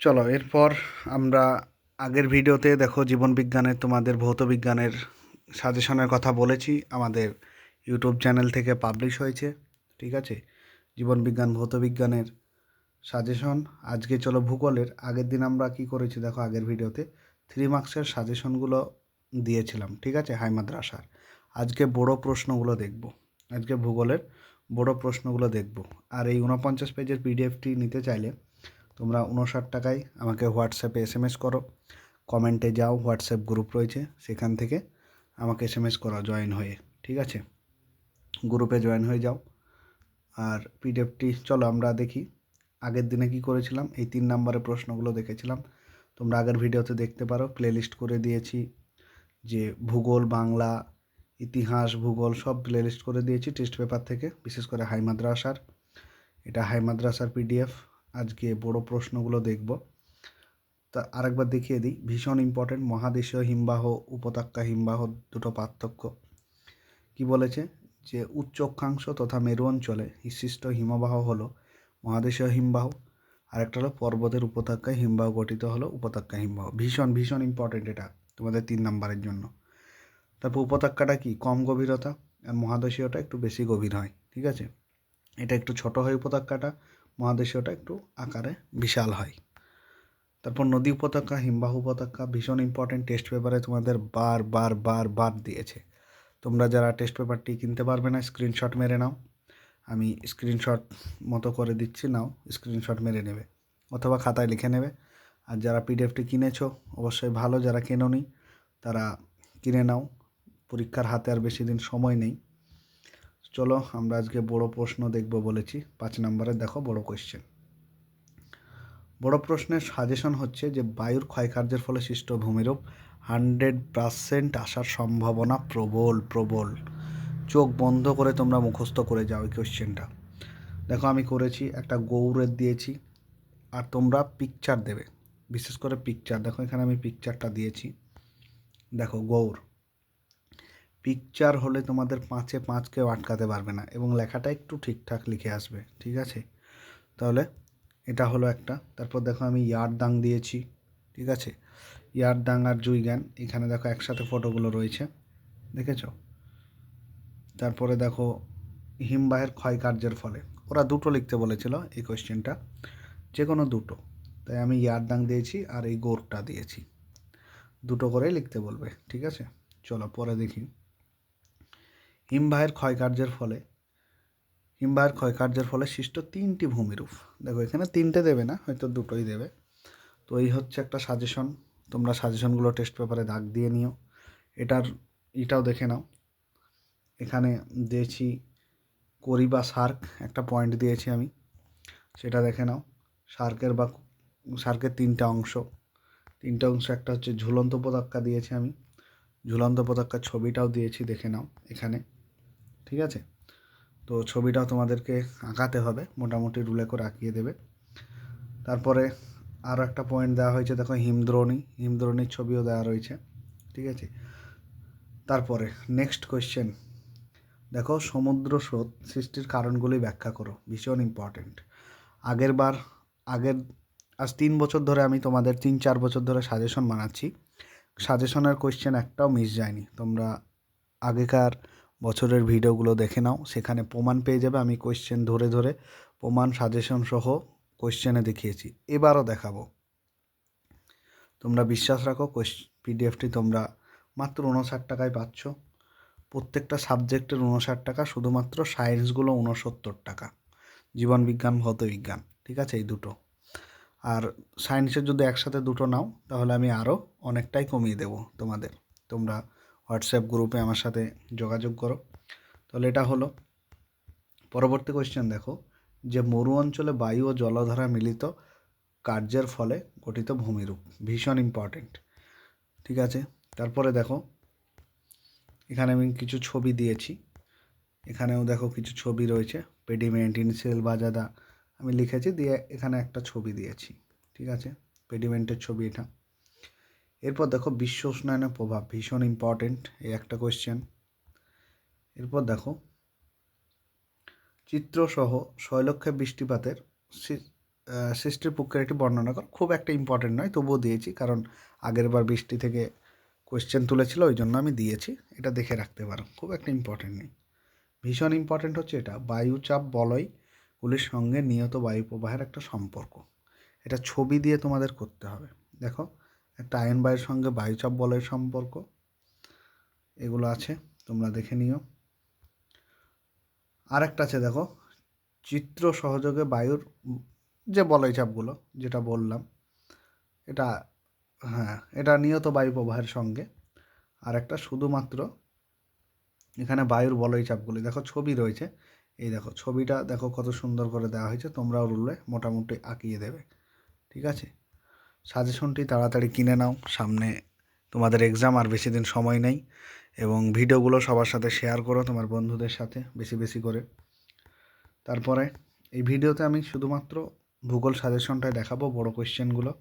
চলো এরপর আমরা আগের ভিডিওতে দেখো জীবনবিজ্ঞানের তোমাদের ভৌতবিজ্ঞানের সাজেশনের কথা বলেছি, আমাদের ইউটিউব চ্যানেল থেকে পাবলিশ হয়েছে। ঠিক আছে, জীবনবিজ্ঞান ভৌতবিজ্ঞানের সাজেশন। আজকে চলো ভূগোলের। আগের দিন আমরা কি করেছি দেখো, আগের ভিডিওতে 3 মার্কসের সাজেশনগুলো দিয়েছিলাম। ঠিক আছে, হাই মাদ্রাসার। আজকে বড় প্রশ্নগুলো দেখব। আজকে ভূগোলের বড় প্রশ্নগুলো দেখব। আর এই 49 পেজের পিডিএফটি নিতে চাইলে তোমরা 59 টাকায় আমাকে হোয়াটসঅ্যাপে SMS করো, কমেন্টে যাও, হোয়াটসঅ্যাপ গ্রুপ রয়েছে, সেখান থেকে আমাকে SMS করো জয়েন হয়ে। ঠিক আছে, গ্রুপে জয়েন হয়ে যাও। আর পিডিএফটি চলো আমরা দেখি আগের দিনে কি করেছিলাম। এই 3 নম্বরের প্রশ্নগুলো দেখেছিলাম, তোমরা আগের ভিডিওতে দেখতে পারো, প্লেলিস্ট করে দিয়েছি। যে ভূগোল, বাংলা, ইতিহাস, ভূগোল সব প্লেলিস্ট করে দিয়েছি টেস্ট পেপার থেকে, বিশেষ করে হাই মাদ্রাসার। এটা হাই মাদ্রাসার পিডিএফ। আজকে বড় প্রশ্নগুলো দেখব। তা আরেকবার দেখিয়ে দিই, ভীষণ ইম্পর্টেন্ট। মহাদেশীয় হিমবাহ, উপত্যকা হিমবাহ দুটো পার্থক্য কি বলেছে, যে উচ্চ অক্ষাংশ তথা মেরু অঞ্চলে সৃষ্ট হিমবাহ হলো মহাদেশীয় হিমবাহ, আরেকটা হলো পর্বতের উপত্যকায় হিমবাহ গঠিত হলো উপত্যকা হিমবাহ। ভীষণ ভীষণ ইম্পর্টেন্ট এটা তোমাদের 3 নম্বরের জন্য। তারপর উপত্যকাটা কি, কম গভীরতা, আর মহাদেশীয়টা একটু বেশি গভীর হয়। ঠিক আছে, এটা একটু ছোট হয় উপত্যকাটা, মহাদেশীয়টা একটু আকারে বিশাল হয়। তারপর নদী উপত্যকা, হিমবাহ উপত্যকা ভীষণ ইম্পর্টেন্ট, টেস্ট পেপারে তোমাদের বার বার বার বার দিয়েছে। তোমরা যারা টেস্ট পেপারটি কিনতে পারবে না, স্ক্রিনশট মেরে নাও, আমি স্ক্রিনশট মতো করে দিচ্ছি, নাও স্ক্রিনশট মেরে নেবে অথবা খাতায় লিখে নেবে। আর যারা পিডিএফটি কিনেছো অবশ্যই ভালো, যারা কেনোনি তারা কিনে নাও, পরীক্ষার হাতে আর বেশি দিন সময় নেই। চলো আমরা আজকে বড় প্রশ্ন দেখব বলেছি, 5 নম্বরের দেখো বড় কোয়েশ্চেন। বড় প্রশ্নের সাজেশন হচ্ছে যে বায়ুর ক্ষয়কার্যের ফলে সৃষ্ট ভূমিরূপ 100% আসার সম্ভাবনা প্রবল প্রবল। চোখ বন্ধ করে তোমরা মুখস্থ করে যাও এই কোয়েশ্চেনটা। দেখো আমি করেছি, একটা গৌড়ের দিয়েছি, আর তোমরা পিকচার দেবে, বিশেষ করে পিকচার। দেখো এখানে আমি পিকচারটা দিয়েছি, দেখো গৌড়। পিকচার হলে তোমাদের 5-এ 5 কেউ আটকাতে পারবে না, এবং লেখাটা একটু ঠিকঠাক লিখে আসবে। ঠিক আছে, তাহলে এটা হলো একটা। তারপর দেখো আমি ইয়ারদাং দিয়েছি। ঠিক আছে, ইয়ারদাং আর জুইগ্যান, এখানে দেখো একসাথে ফটোগুলো রয়েছে, দেখেছো। তারপরে দেখো হিমবাহের ক্ষয়কার্যের ফলে, ওরা দুটো লিখতে বলেছিল এই কোয়েশ্চেনটা, যে কোনো দুটো, তাই আমি ইয়ারদাং দিয়েছি আর এই গোরটা দিয়েছি, দুটো করেই লিখতে বলবে। ঠিক আছে, চলো পরে দেখি। হিমবাহের ক্ষয়কার্যের ফলে সৃষ্ট 3টি ভূমিরূপ। দেখো এখানে 3টে দেবে না, হয়তো দুটোই দেবে। তো এই হচ্ছে একটা সাজেশন, তোমরা সাজেশনগুলো টেস্ট পেপারে দাগ দিয়ে নিও। এটাও দেখে নাও, এখানে দিয়েছি করি বা শার্ক, একটা পয়েন্ট দিয়েছি আমি, সেটা দেখে নাও। শার্কের 3টা অংশ, একটা হচ্ছে ঝুলন্ত উপত্যকা দিয়েছি আমি, ঝুলন্ত উপত্যকার ছবিটাও দিয়েছি, দেখে নাও এখানে। ঠিক আছে, তো ছবিটাও তোমাদেরকে আঁকাতে হবে, মোটামুটি রুলে করে আঁকিয়ে দেবে। তারপরে আরও একটা পয়েন্ট দেওয়া হয়েছে, দেখো হিমদ্রোণীর ছবিও দেওয়া রয়েছে। ঠিক আছে, তারপরে নেক্সট কোয়েশ্চেন দেখো, সমুদ্র স্রোত সৃষ্টির কারণগুলি ব্যাখ্যা করো। ভীষণ ইম্পর্টেন্ট। আগের আজ 3 বছর ধরে আমি তোমাদের 3-4 বছর ধরে সাজেশন বানাচ্ছি, সাজেশনের কোয়েশ্চেন একটাও মিস যায়নি। তোমরা আগেকার বছরের ভিডিওগুলো দেখে নাও, সেখানে প্রমাণ পেয়ে যাবে। আমি কোয়েশ্চেন ধরে ধরে প্রমাণ সাজেশন সহ কোয়েশ্চেনে দেখিয়েছি, এবারও দেখাবো। তোমরা বিশ্বাস রাখো, পিডিএফটি তোমরা মাত্র 59 টাকায় পাচ্ছ। প্রত্যেকটা সাবজেক্টের 59 টাকা, শুধুমাত্র সায়েন্সগুলো 69 টাকা, জীবনবিজ্ঞান ভৌতবিজ্ঞান। ঠিক আছে, এই দুটো। আর সায়েন্সের যদি একসাথে দুটো নাও তাহলে আমি আরও অনেকটাই কমিয়ে দেবো তোমাদের। তোমরা হোয়াটসঅ্যাপ গ্রুপে আমার সাথে যোগাযোগ করো। তাহলে এটা হলো। পরবর্তী কোয়েশ্চেন দেখো, যে মরু অঞ্চলে বায়ু ও জলধারা মিলিত কার্যের ফলে গঠিত ভূমিরূপ। ভীষণ ইম্পর্টেন্ট। ঠিক আছে, তারপরে দেখো এখানে আমি কিছু ছবি দিয়েছি, এখানেও দেখো কিছু ছবি রয়েছে, পেডিমেন্ট, ইনসেল, বাজাদা আমি লিখেছি, দিয়ে এখানে একটা ছবি দিয়েছি। ঠিক আছে, পেডিমেন্টের ছবি এটা। এরপর দেখো বিশ্ব উষ্ণায়নের প্রভাব, ভীষণ ইম্পর্টেন্ট এই একটা কোয়েশ্চেন। এরপর দেখো চিত্রসহ শৈলক্ষে বৃষ্টিপাতের সৃষ্টির প্রক্রিয়াটি বর্ণনা কর। খুব একটা ইম্পর্টেন্ট নয়, তবুও দিয়েছি, কারণ আগের বার বৃষ্টি থেকে কোয়েশ্চেন তুলেছিল, ওই জন্য আমি দিয়েছি। এটা দেখে রাখতে পারো, খুব একটা ইম্পর্টেন্ট নেই। ভীষণ ইম্পর্টেন্ট হচ্ছে এটা, বায়ুচাপ বলয়গুলির সঙ্গে নিয়ত বায়ু প্রবাহের একটা সম্পর্ক। এটা ছবি দিয়ে তোমাদের করতে হবে। দেখো, একটা আয়ন বায়ুর সঙ্গে বায়ুচাপ বলয়ের সম্পর্ক, এগুলো আছে, তোমরা দেখে নিও। আর একটা আছে, দেখো, চিত্র সহযোগে বায়ুর যে বলয় চাপগুলো যেটা বললাম, এটা, হ্যাঁ, এটা নিয়ত বায়ু প্রবাহের সঙ্গে। আর একটা শুধুমাত্র এখানে বায়ুর বলয় চাপগুলি, দেখো ছবি রয়েছে, এই দেখো ছবিটা দেখো কত সুন্দর করে দেওয়া হয়েছে, তোমরাও রুলে মোটামুটি আঁকিয়ে দেবে, ঠিক আছে। সাজেশনটি তাড়াতাড়ি কিনে নাও, সামনে তোমাদের এক্সাম, আর বেশি দিন সময় নেই। এবং ভিডিওগুলো সবার সাথে শেয়ার করো, তোমার বন্ধুদের সাথে বেশি বেশি করে। তারপরে এই ভিডিওতে আমি শুধুমাত্র ভূগোল সাজেশনটাই দেখাবো, বড় কোয়েশ্চেনগুলো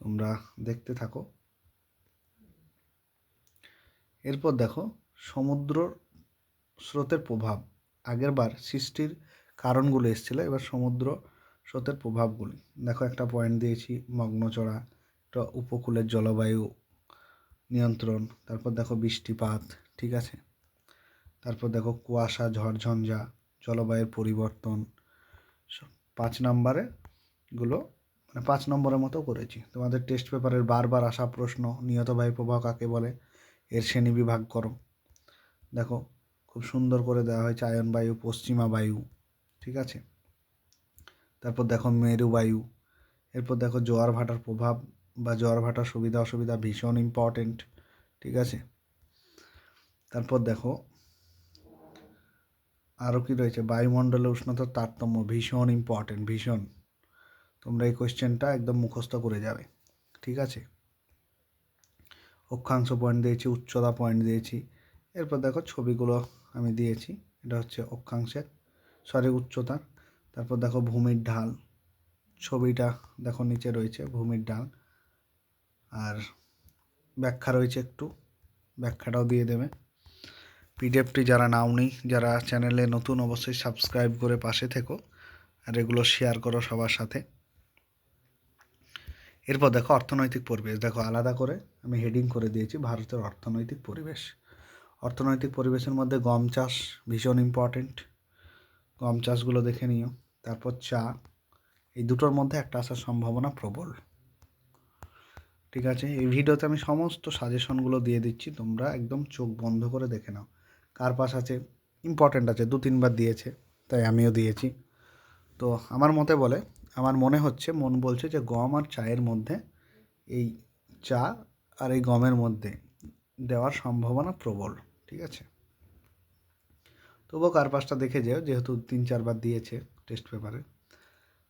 তোমরা দেখতে থাকো। এরপর দেখো, সমুদ্র স্রোতের প্রভাব। আগেরবার সৃষ্টির কারণগুলো এসেছিলো, এবার সমুদ্র স্রোতের প্রভাবগুলি। দেখো, একটা পয়েন্ট দিয়েছি মগ্নচড়া, একটা উপকূলের জলবায়ু নিয়ন্ত্রণ, তারপর দেখো বৃষ্টিপাত, ঠিক আছে। তারপর দেখো কুয়াশা, ঝড়ঝঞ্ঝা, জলবায়ুর পরিবর্তন। 5 নম্বরে গুলো, মানে 5 নম্বরের মতো করেছি। তোমাদের টেস্ট পেপারের বারবার আসা প্রশ্ন, নিয়ত বায়ু প্রবাহ কাকে বলে, এর শ্রেণী বিভাগ করো। দেখো, খুব সুন্দর করে দেওয়া হয়েছে আয়ন বায়ু, পশ্চিমা বায়ু, ঠিক আছে। তারপর দেখো মেরু বায়ু। এরপর দেখো জোয়ার ভাটার প্রভাব বা জোয়ার ভাটার সুবিধা অসুবিধা, ভীষণ ইম্পর্টেন্ট, ঠিক আছে। তারপর দেখো আরও কী রয়েছে, বায়ুমণ্ডলে উষ্ণতার তারতম্য, ভীষণ ইম্পর্টেন্ট, ভীষণ। তোমরা এই কোয়েশ্চেনটা একদম মুখস্থ করে যাবে, ঠিক আছে। অক্ষাংশ পয়েন্ট দিয়েছি, উচ্চতা পয়েন্ট দিয়েছি। এরপর দেখো ছবিগুলো আমি দিয়েছি, এটা হচ্ছে অক্ষাংশের, উচ্চতা। তারপর দেখো ভূমির ঢাল, ছবিটা দেখো নিচে রয়েছে ভূমির ঢাল, আর ব্যাখ্যা রয়েছে, একটু ব্যাখ্যাটাও দিয়ে দেবে। পিডিএফটি যারা নাওনি, যারা চ্যানেলে নতুন, অবশ্যই সাবস্ক্রাইব করে পাশে থেকো, আর এগুলো শেয়ার করো সবার সাথে। এরপর দেখো অর্থনৈতিক পরিবেশ, দেখো আলাদা করে আমি হেডিং করে দিয়েছি ভারতের অর্থনৈতিক পরিবেশ। অর্থনৈতিক পরিবেশের মধ্যে গম চাষ ভীষণ ইম্পর্টেন্ট, গম চাষগুলো দেখে নিও। তারপর চা, এই দুটোর মধ্যে একটা আসার সম্ভাবনা প্রবল, ঠিক আছে। এই ভিডিওতে আমি সমস্ত সাজেশনগুলো দিয়ে দিচ্ছি, তোমরা একদম চোখ বন্ধ করে দেখে নাও। কার পাশ আছে, ইম্পর্টেন্ট আছে, 2-3 বার দিয়েছে, তাই আমিও দিয়েছি। তো আমার মনে হচ্ছে, মন বলছে যে গম আর চায়ের মধ্যে, এই চা আর এই গমের মধ্যে দেওয়ার সম্ভাবনা প্রবল, ঠিক আছে। তবুও কার পাশটা দেখে যেও, যেহেতু 3-4 বার দিয়েছে টেস্ট পেপারে।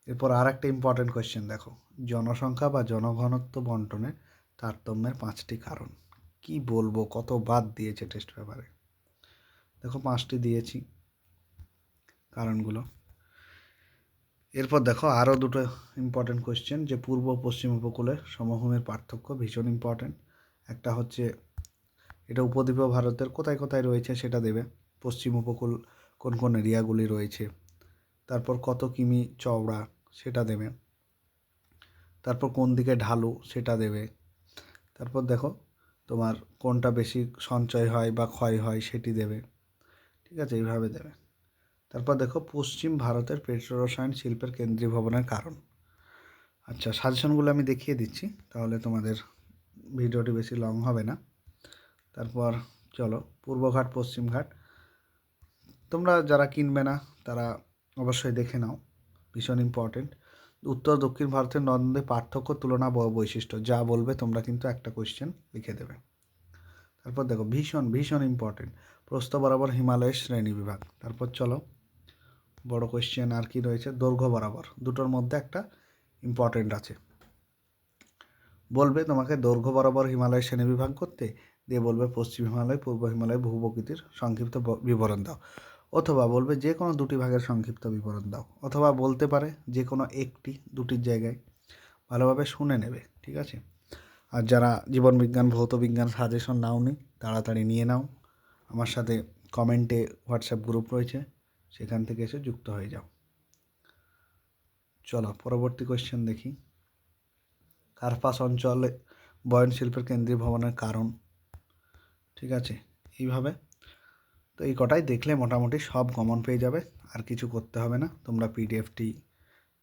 এরপর আর একটা ইম্পর্টেন্ট কোয়েশ্চেন দেখো, জনসংখ্যা বা জনঘনত্ব বন্টনের তারতম্যের 5টি কারণ। কি বলবো, কত বাদ দিয়েছে টেস্ট পেপারে, দেখো 5টি দিয়েছি কারণগুলো। এরপর দেখো আরও দুটো ইম্পর্টেন্ট কোয়েশ্চেন, যে পূর্ব পশ্চিম উপকূলের সমভূমির পার্থক্য, ভীষণ ইম্পর্টেন্ট। একটা হচ্ছে এটা উপদ্বীপীয় ভারতের কোথায় কোথায় রয়েছে সেটা দেবে, পশ্চিম উপকূল কোন কোন এরিয়াগুলি রয়েছে, তারপর কত কিমি চওড়া সেটা দেবে, তারপর কোন দিকে ঢালু সেটা দেবে, তারপর দেখো তোমার কোনটা বেশি সঞ্চয় হয় বা ক্ষয় হয় সেটি দেবে, ঠিক আছে, এইভাবে দেবে। তারপর দেখো পশ্চিম ভারতের পেট্রোরসায়ন শিল্পের কেন্দ্রীভবনের কারণ। আচ্ছা, সাজেশনগুলো আমি দেখিয়ে দিচ্ছি, তাহলে তোমাদের ভিডিওটি বেশি লং হবে না। তারপর চলো, পূর্বঘাট পশ্চিমঘাট, তোমরা যারা কিনবে না তারা অবশ্যই দেখে নাও, ভীষণ ইম্পর্টেন্ট। উত্তর দক্ষিণ ভারতের নদীর পার্থক্য, তুলনা, বৈশিষ্ট্য, যা বলবে তোমরা কিন্তু একটা কোয়েশ্চেন লিখে দেবে। তারপর দেখো ভীষণ ভীষণ ইম্পর্টেন্ট, প্রস্থ বরাবর হিমালয়ের শ্রেণী বিভাগ। তারপর চলো বড় কোয়েশ্চেন আর কি রয়েছে, দৈর্ঘ্য বরাবর, দুটোর মধ্যে একটা ইম্পর্টেন্ট আছে, বলবে তোমাকে দৈর্ঘ্য বরাবর হিমালয়ের শ্রেণীবিভাগ করতে, দিয়ে বলবে পশ্চিম হিমালয় পূর্ব হিমালয় ভূপ্রকৃতির সংক্ষিপ্ত বিবরণ দাও, অথবা বলবে যে কোনো দুটি ভাগের সংক্ষিপ্ত বিবরণ দাও, অথবা বলতে পারে যে কোনো একটি, দুটির জায়গায়। ভালোভাবে শুনে নেবে, ঠিক আছে। আর যারা জীবনবিজ্ঞান ভৌত বিজ্ঞান সাজেশন নাওনি, তাড়াতাড়ি নিয়ে নাও। আমার সাথে কমেন্টে হোয়াটসঅ্যাপ গ্রুপ রয়েছে, সেখান থেকে এসে যুক্ত হয়ে যাও। চলো পরবর্তী কোয়েশ্চেন দেখি। কার্পাস অঞ্চলে বয়ন শিল্পের কেন্দ্রীয় ভবনের কারণ। ঠিক আছে, এইভাবে তো এই কটাই দেখলে মোটামুটি সব কমন পেয়ে যাবে, আর কিছু করতে হবে না। তোমরা পিডিএফটি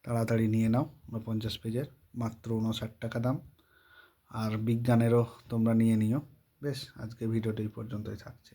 তাড়াতাড়ি নিয়ে নাও, 49 পেজের, মাত্র 59 টাকা দাম। আর বিজ্ঞানেরও তোমরা নিয়ে নিও। বেশ, আজকে ভিডিওটি এই পর্যন্তই থাকছে।